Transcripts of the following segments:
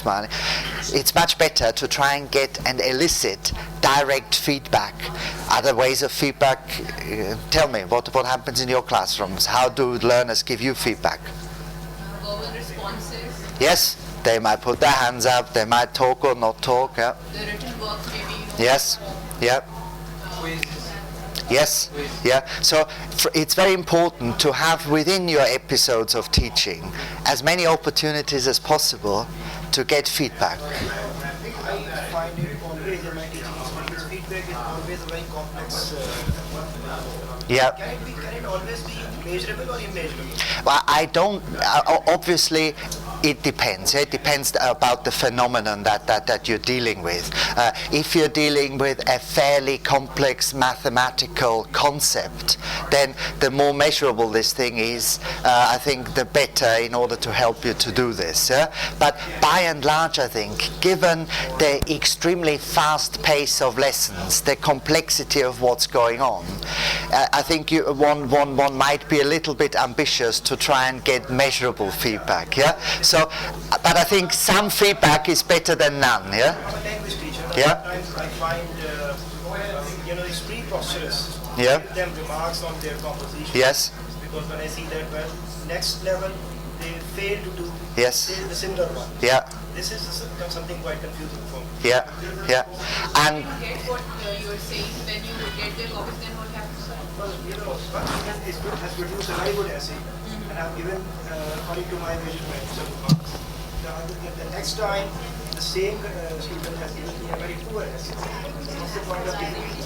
smiling. It's much better to try and get and elicit direct feedback. Other ways of feedback, tell me, what happens in your classrooms? How do learners give you feedback? Verbal responses. Yes, they might put their hands up, they might talk or not talk. Yeah. The written work maybe. Yes, yeah. Yes, yeah. So it's very important to have within your episodes of teaching as many opportunities as possible to get feedback. I find it always in my teaching experience, feedback is always a very complex. Yeah. Can it always be measurable or immeasurable? Well, I don't. Obviously, it depends. It depends about the phenomenon that you're dealing with. If you're dealing with a fairly complex mathematical concept, then the more measurable this thing is, I think the better in order to help you to do this. But by and large, I think, given the extremely fast pace of lessons, the complexity of what's going on, I think one might be a little bit ambitious to try and get measurable feedback. Yeah. So, but I think some feedback is better than none. Yeah. I'm a language teacher. Yeah. Sometimes I find, these pre-processors, Yeah. give them remarks on their composition. Yes. Because when I see that, well, next level, they fail to do Yes. the similar one. Yeah. This is something quite confusing for me. Yeah. Yeah. And Get what you're saying, then you get their copies, then what happens? Well, one student has produced a very good essay, and I've given, according to my measurement, some marks. The next time, the same student has given me a very poor essay. What's the point of giving me?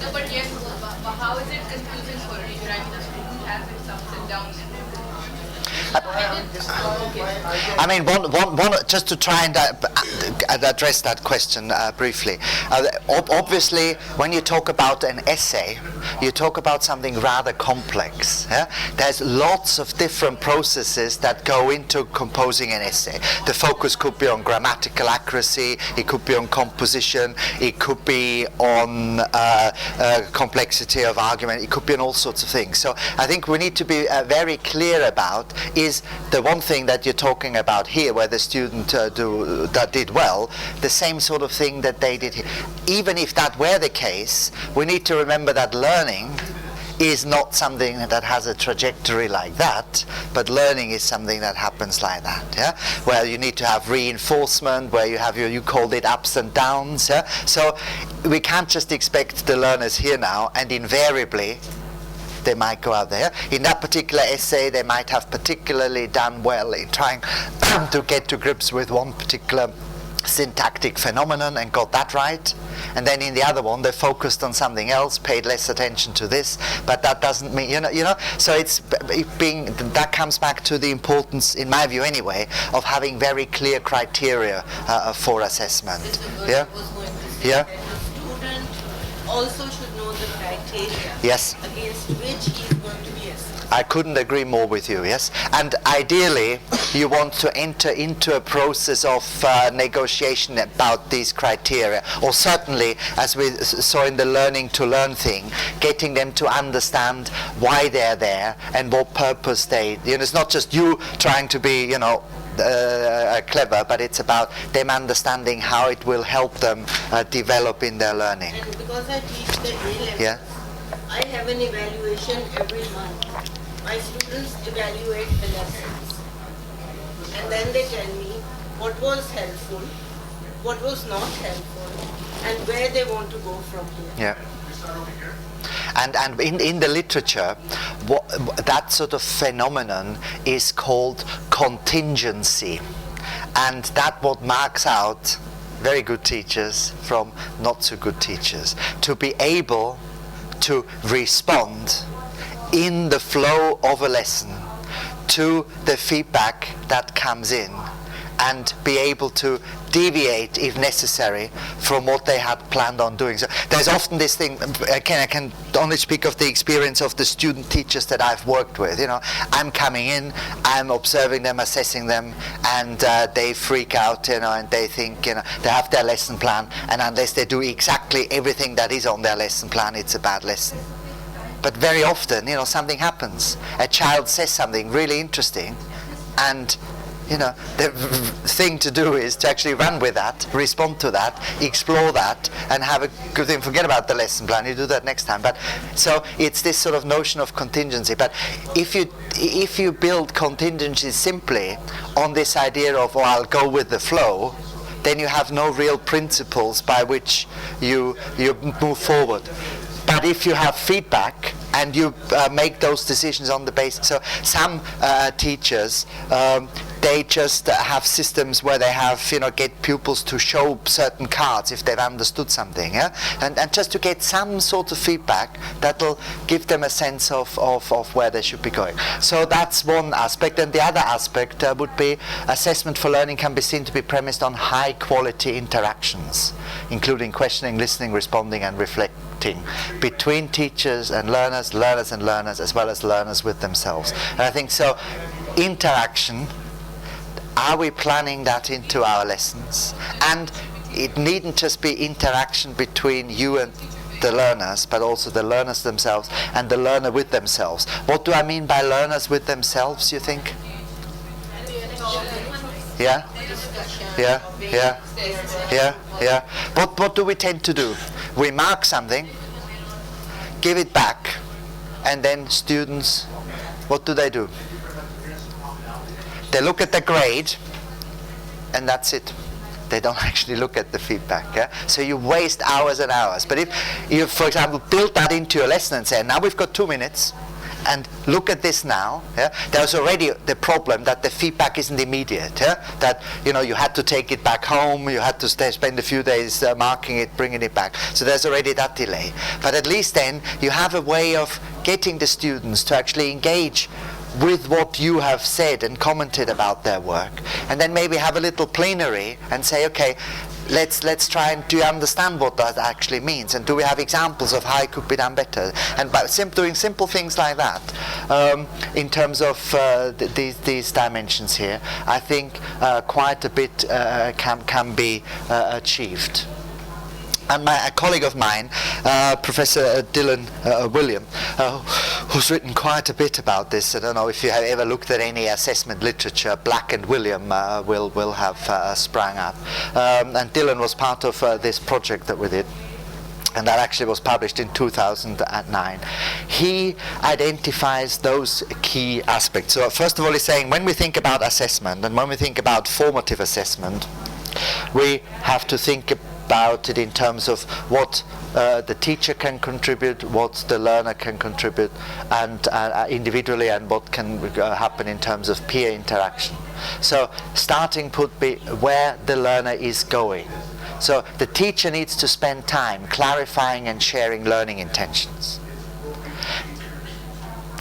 No, but yes, how is it confusing for a teacher? I mean, the student has its ups and downs. I mean, one, just to try and address that question briefly. Obviously, when you talk about an essay, you talk about something rather complex. Yeah? There's lots of different processes that go into composing an essay. The focus could be on grammatical accuracy, it could be on composition, it could be on complexity of argument, it could be on all sorts of things. So I think we need to be very clear about is the one thing that you're talking about here, where the student that did well, the same sort of thing that they did here. Even if that were the case, we need to remember that learning is not something that has a trajectory like that, but learning is something that happens like that, yeah? Where you need to have reinforcement, where you have you called it ups and downs, yeah? So we can't just expect the learners here now, and invariably they might go out there. In that particular essay, they might have particularly done well in trying to get to grips with one particular syntactic phenomenon and got that right. And then in the other one, they focused on something else, paid less attention to this. But that doesn't mean, you know. So that comes back to the importance, in my view anyway, of having very clear criteria for assessment. Yeah. Yeah. Also should know the criteria Yes. against which he is going to be assessed. I couldn't agree more with you, yes. And ideally, you want to enter into a process of negotiation about these criteria, or certainly, as we saw in the learning to learn thing, getting them to understand why they're there and what purpose it's not just you trying to be, clever, but it's about them understanding how it will help them develop in their learning. And because I teach the A-level, Yeah. I have an evaluation every month. My students evaluate the lessons. And then they tell me what was helpful, what was not helpful, and where they want to go from here. Yeah. And in the literature, that sort of phenomenon is called contingency. And that what marks out very good teachers from not so good teachers. To be able to respond in the flow of a lesson to the feedback that comes in, and be able to deviate, if necessary, from what they had planned on doing. So there's often this thing, I can only speak of the experience of the student teachers that I've worked with. I'm coming in, I'm observing them, assessing them, and they freak out, and they think, they have their lesson plan, and unless they do exactly everything that is on their lesson plan, it's a bad lesson. But very often, something happens. A child says something really interesting, and the thing to do is to actually run with that, respond to that, explore that, and have a good thing. Forget about the lesson plan. You do that next time. But so it's this sort of notion of contingency. But if you build contingency simply on this idea of, I'll go with the flow, then you have no real principles by which you move forward. But if you have feedback and you make those decisions on the basis, so some teachers, they just have systems where they have, get pupils to show certain cards if they've understood something, and just to get some sort of feedback that'll give them a sense of where they should be going. So that's one aspect, and the other aspect would be assessment for learning can be seen to be premised on high quality interactions, including questioning, listening, responding, and reflecting between teachers and learners, as well as learners with themselves. And I think so. Interaction. Are we planning that into our lessons? And it needn't just be interaction between you and the learners, but also the learners themselves and the learner with themselves. What do I mean by learners with themselves, you think? Yeah? Yeah. What do we tend to do? We mark something, give it back, and then students, what do? They look at the grade, and that's it. They don't actually look at the feedback. Yeah? So you waste hours and hours. But if you, for example, build that into your lesson and say, now we've got 2 minutes, and look at this now. Yeah? There's already the problem that the feedback isn't immediate. Yeah? That you had to take it back home, you had to spend a few days marking it, bringing it back. So there's already that delay. But at least then you have a way of getting the students to actually engage with what you have said and commented about their work, and then maybe have a little plenary and say, okay, let's try and do you understand what that actually means, and do we have examples of how it could be done better, and by doing simple things like that, in terms of these dimensions here, I think quite a bit can be achieved. And a colleague of mine, Professor Dylan William, who's written quite a bit about this. I don't know if you have ever looked at any assessment literature. Black and William will have sprung up. And Dylan was part of this project that we did. And that actually was published in 2009. He identifies those key aspects. So first of all, he's saying when we think about assessment and when we think about formative assessment, we have to think about it in terms of what the teacher can contribute, what the learner can contribute, and individually, and what can happen in terms of peer interaction. So starting would be where the learner is going. So the teacher needs to spend time clarifying and sharing learning intentions.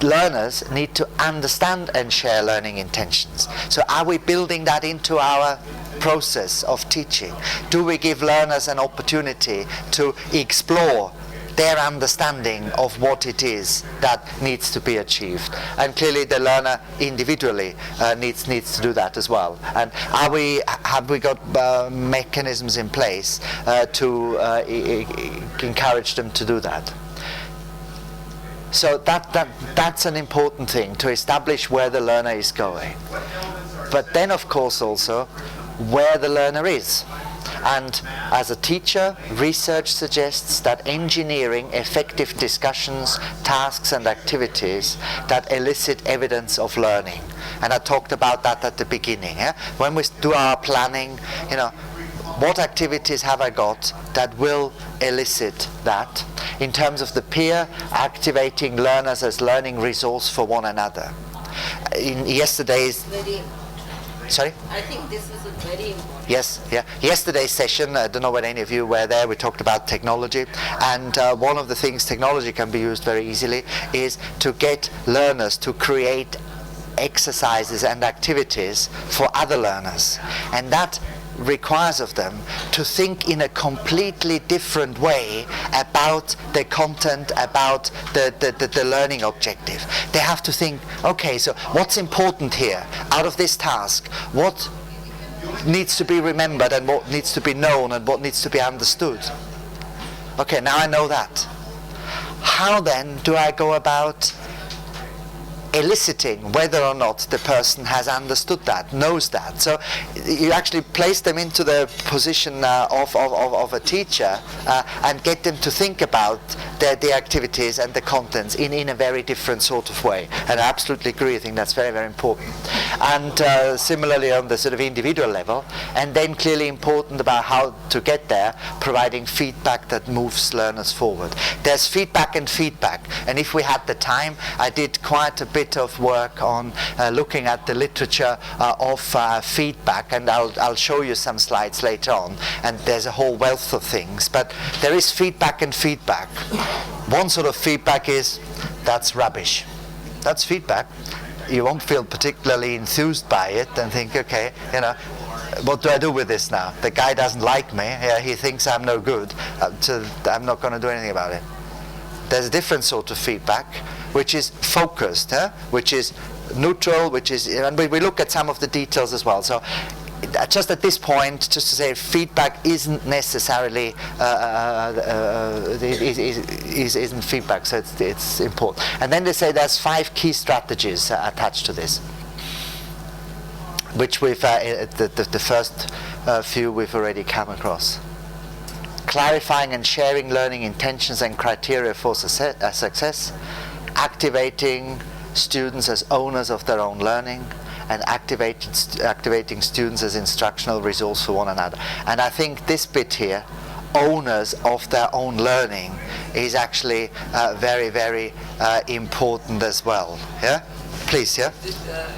Learners need to understand and share learning intentions. So are we building that into our process of teaching? Do we give learners an opportunity to explore their understanding of what it is that needs to be achieved? And clearly the learner individually needs to do that as well. And have we got mechanisms in place to encourage them to do that? So that's an important thing, to establish where the learner is going. But then of course also where the learner is. And as a teacher, research suggests that engineering effective discussions, tasks and activities that elicit evidence of learning. And I talked about that at the beginning. When we do our planning, what activities have I got that will elicit that? In terms of the peer, activating learners as learning resource for one another. In yesterday's... Sorry? I think this is a very important. Yes, yeah. Yesterday's session, I don't know whether any of you were there, we talked about technology, and one of the things technology can be used very easily is to get learners to create exercises and activities for other learners. And that requires of them to think in a completely different way about the content, about the learning objective. They have to think, okay, so what's important here out of this task? What needs to be remembered and what needs to be known and what needs to be understood? Okay, now I know that. how then do I go about eliciting whether or not the person has understood that, knows that? So you actually place them into the position of a teacher and get them to think about the activities and the contents in a very different sort of way. And I absolutely agree, I think that's very, very important. And similarly on the sort of individual level, and then clearly important about how to get there, providing feedback that moves learners forward. There's feedback and feedback, and if we had the time, I did quite a bit of work on looking at the literature of feedback, and I'll show you some slides later on, and there's a whole wealth of things, but there is feedback and feedback. One sort of feedback is, that's rubbish. That's feedback. You won't feel particularly enthused by it and think, okay, you know, what do I do with this now? The guy doesn't like me, he thinks I'm no good, so I'm not going to do anything about it. There's a different sort of feedback, which is focused, which is neutral, which is, and we look at some of the details as well. So just at this point, just to say, feedback isn't necessarily isn't feedback, so it's important. And then they say there's 5 key strategies attached to this, which we've the first few we've already come across. Clarifying and sharing learning intentions and criteria for success, activating students as owners of their own learning, and activating students as instructional resource for one another. And I think this bit here, owners of their own learning, is actually very, very important as well. Yeah? Please, yeah?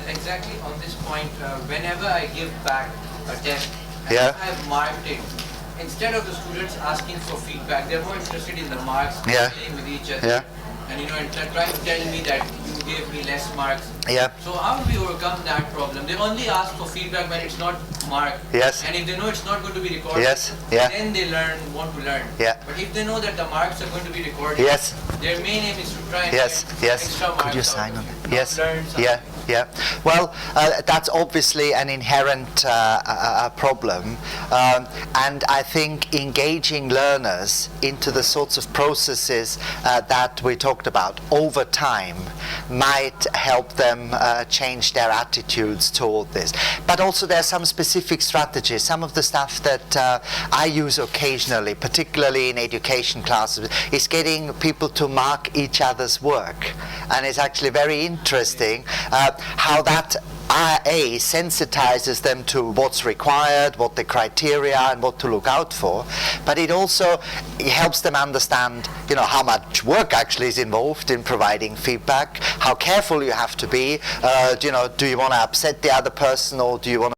Exactly on this point, whenever I give back a test, Yeah. I've marked it. Instead of the students asking for feedback, they're more interested in the marks, Yeah. playing with each other, Yeah. and and trying to tell me that you gave me less marks. Yeah. So how do we overcome that problem? They only ask for feedback when it's not marked. Yes. And if they know it's not going to be recorded, Yes. Yeah. then they want to learn. Yeah. But if they know that the marks are going to be recorded, Yes. their main aim is to try and Yes, get yes. extra marks. Could you out sign of on it, it? not Yes. learn something. Yeah. Yeah. Well, that's obviously an inherent problem, and I think engaging learners into the sorts of processes that we talked about over time might help them change their attitudes toward this. But also there are some specific strategies. Some of the stuff that I use occasionally, particularly in education classes, is getting people to mark each other's work. And it's actually very interesting how that sensitizes them to what's required, what the criteria and what to look out for, but it also helps them understand, you know, how much work actually is involved in providing feedback, how careful you have to be, you know, do you want to upset the other person, or do you want to